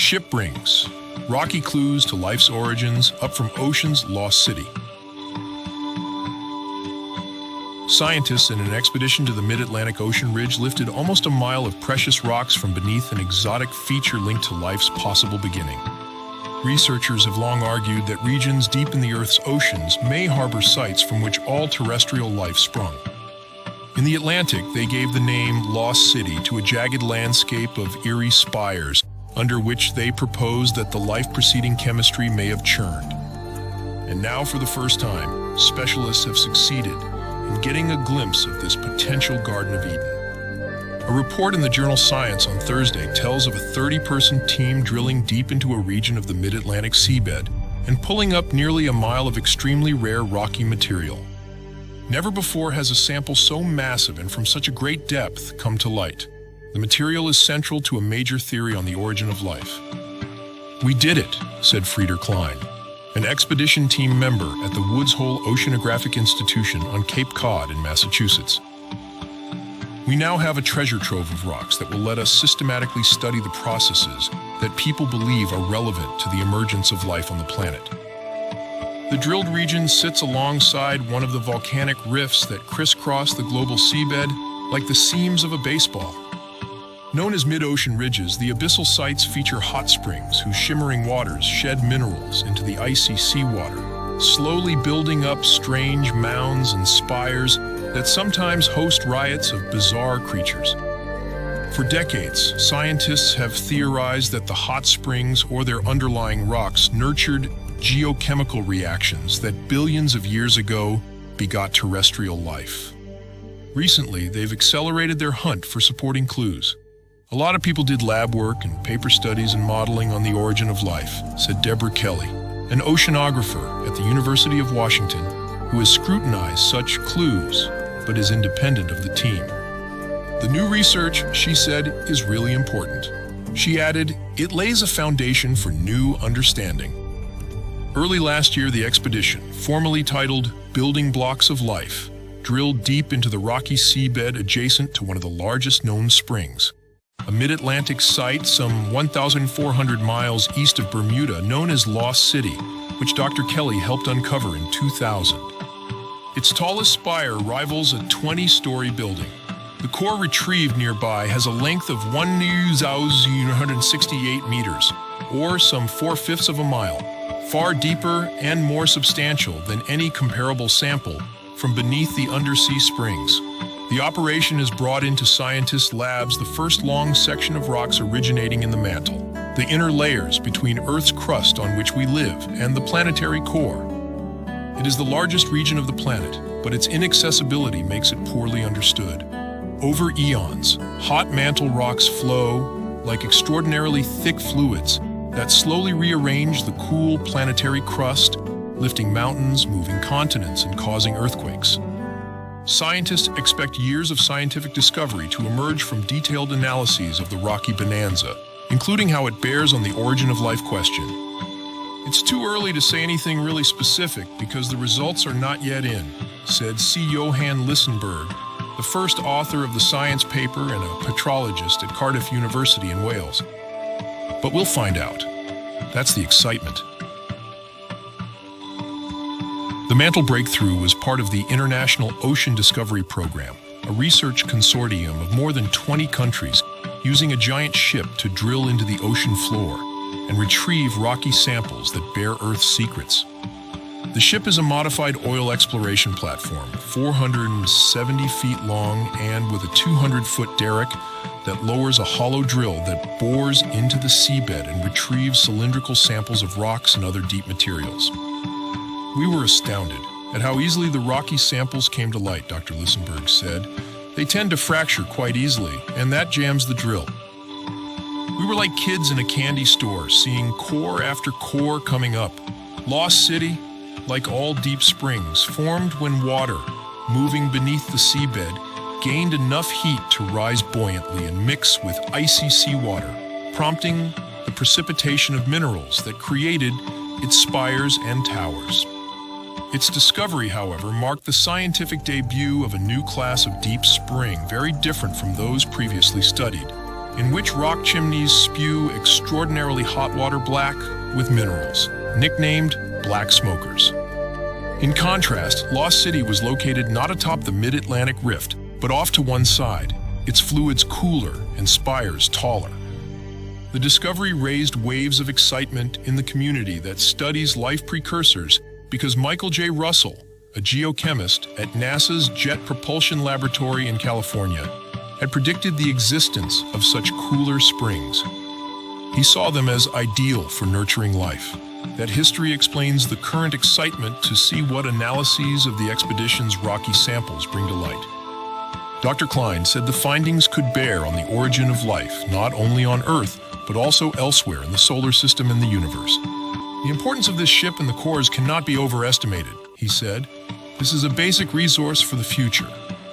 ship brings rocky clues to life's origins up from ocean's lost city. Scientists in an expedition to the mid-Atlantic Ocean ridge lifted almost a mile of precious rocks from beneath an exotic feature linked to life's possible beginning. Researchers have long argued that regions deep in the Earth's oceans may harbor sites from which all terrestrial life sprung. In the Atlantic, they gave the name Lost City to a jagged landscape of eerie spires, under which they proposed that the life-preceding chemistry may have churned. And now, for the first time, specialists have succeeded in getting a glimpse of this potential Garden of Eden. A report in the journal Science on Thursday tells of a 30-person team drilling deep into a region of the mid-Atlantic seabed and pulling up nearly a mile of extremely rare rocky material. Never before has a sample so massive and from such a great depth come to light. The material is central to a major theory on the origin of life. "We did it," said Frieder Klein, an expedition team member at the Woods Hole Oceanographic Institution on Cape Cod in Massachusetts. "We now have a treasure trove of rocks that will let us systematically study the processes that people believe are relevant to the emergence of life on the planet." The drilled region sits alongside one of the volcanic rifts that crisscross the global seabed like the seams of a baseball. Known as mid-ocean ridges, the abyssal sites feature hot springs whose shimmering waters shed minerals into the icy seawater, slowly building up strange mounds and spires that sometimes host riots of bizarre creatures. For decades, scientists have theorized that the hot springs or their underlying rocks nurtured geochemical reactions that billions of years ago begot terrestrial life. Recently, they've accelerated their hunt for supporting clues. "A lot of people did lab work and paper studies and modeling on the origin of life," said Deborah Kelly, an oceanographer at the University of Washington who has scrutinized such clues but is independent of the team. "The new research," she said, "is really important." She added, "It lays a foundation for new understanding." Early last year, the expedition, formally titled Building Blocks of Life, drilled deep into the Rocky Seabed adjacent to one of the largest known springs, a mid-Atlantic site some 1,400 miles east of Bermuda known as Lost City, which Dr. Kelly helped uncover in 2000. Its tallest spire rivals a 20-story building. The core retrieved nearby has a length of 1,168 meters, or some 4/5 of a mile, far deeper and more substantial than any comparable sample from beneath the undersea springs. The operation has brought into scientists' labs the first long section of rocks originating in the mantle, the inner layers between Earth's crust on which we live and the planetary core. It is the largest region of the planet, but its inaccessibility makes it poorly understood. Over eons, hot mantle rocks flow like extraordinarily thick fluids that slowly rearrange the cool planetary crust, lifting mountains, moving continents, and causing earthquakes. Scientists expect years of scientific discovery to emerge from detailed analyses of the rocky bonanza, including how it bears on the origin of life question. "It's too early to say anything really specific because the results are not yet in," said C. Johan Lissenberg, the first author of the science paper and a petrologist at Cardiff University in Wales. "But we'll find out. That's the excitement." The Mantle breakthrough was part of the International Ocean Discovery Program, a research consortium of more than 20 countries using a giant ship to drill into the ocean floor and retrieve rocky samples that bear Earth's secrets. The ship is a modified oil exploration platform, 470 feet long and with a 200-foot derrick that lowers a hollow drill that bores into the seabed and retrieves cylindrical samples of rocks and other deep materials. "We were astounded at how easily the rocky samples came to light," Dr. Lissenberg said. "They tend to fracture quite easily, and that jams the drill. We were like kids in a candy store, seeing core after core coming up. Lost City, like all deep springs, formed when water, moving beneath the seabed, gained enough heat to rise buoyantly and mix with icy seawater, prompting the precipitation of minerals that created its spires and towers. Its discovery, however, marked the scientific debut of a new class of deep spring, very different from those previously studied. in which rock chimneys spew extraordinarily hot water black with minerals, nicknamed black smokers. In contrast, Lost City was located not atop the mid-Atlantic rift, but off to one side, its fluids cooler and spires taller. The discovery raised waves of excitement in the community that studies life precursors because Michael J. Russell, a geochemist at NASA's Jet Propulsion Laboratory in California, had predicted the existence of such cooler springs. He saw them as ideal for nurturing life. That history explains the current excitement to see what analyses of the expedition's rocky samples bring to light. Dr. Klein said the findings could bear on the origin of life, not only on Earth, but also elsewhere in the solar system and the universe. The importance of this ship and the cores cannot be overestimated, he said. This is a basic resource for the future.